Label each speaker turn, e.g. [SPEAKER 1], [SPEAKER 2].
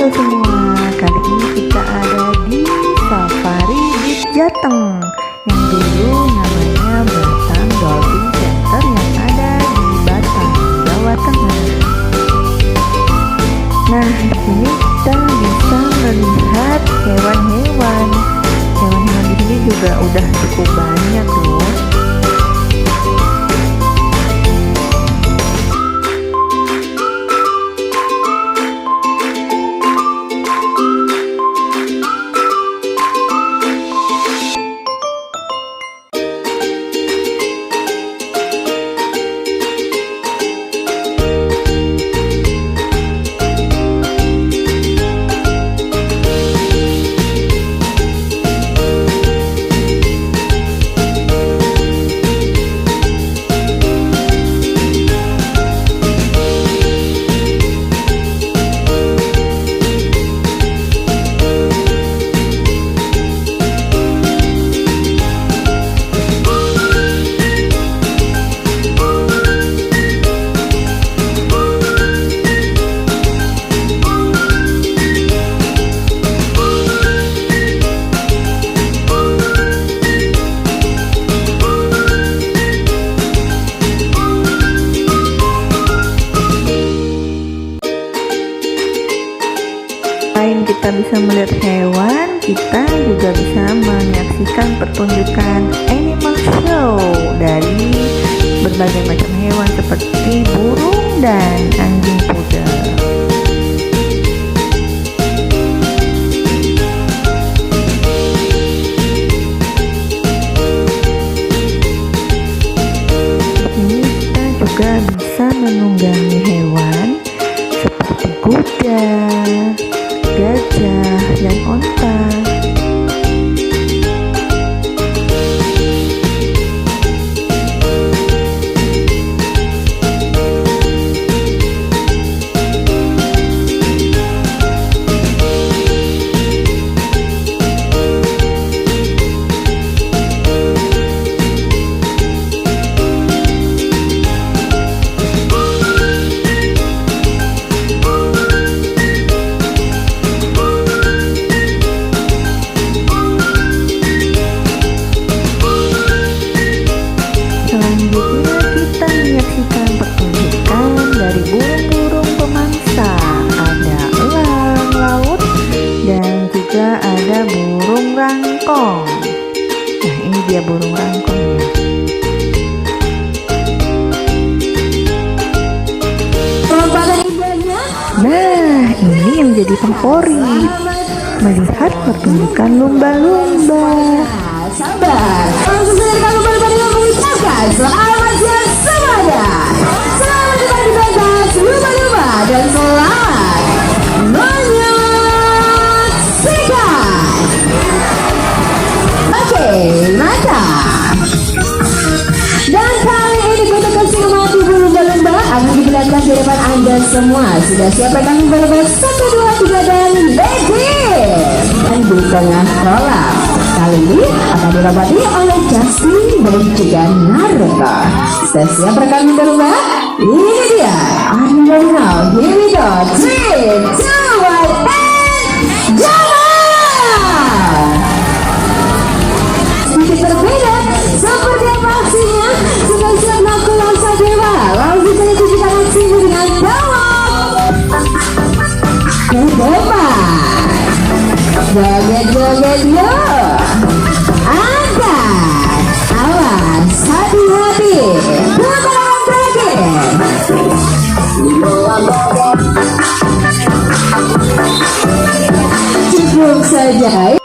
[SPEAKER 1] Halo semua, kali ini kita ada di Safari di Jateng yang dulu namanya Batam Dolphin Center yang ada di Batam, Jawa Tengah. Nah, di sini kita bisa melihat hewan-hewan. Hewan-hewan di sini juga udah cukup banyak loh. Selain kita bisa melihat hewan, kita juga bisa menyaksikan pertunjukan animal show dari berbagai macam hewan seperti burung dan anjing pudel. Ini kita juga bisa menunggangi hewan seperti kuda, gajah, dan onta. Selanjutnya kita menyaksikan pertunjukan dari burung-burung pemangsa. Ada elang laut dan juga ada burung rangkong. Nah, ini dia burung rangkongnya. Nah, ini yang jadi favorit, melihat pertunjukan lumba-lumba.
[SPEAKER 2] Sabar, langsung saja kamu pada yang mengucapkan selamat siang semuanya. Selamat datang di pentas lumba-lumba dan selamat menyaksikan. Oke, mantap. Dan kali ini kita kasih mati lumba-lumba akan diperlihatkan di depan Anda semua. Sudah siap rekan lumba-lumba? 1, 2, 3 dan begin. Dan di tengah kolam kali ini akan dilewati oleh Justin dan juga Naruto. Sudah siap rekan lumba-lumba? Ini dia. Are you ready now? Here we go. 3, 2, 1, and jalan! Sedikit berbeda, seperti apa aksinya? Sudah siap naku langsa dewa. Langsung saja tunjukkan aksimu dengan jawab. Ke depan. Joget-joget yuk. Angkat. Awas, hati-hati. Putaran terakhir. Cukup saja.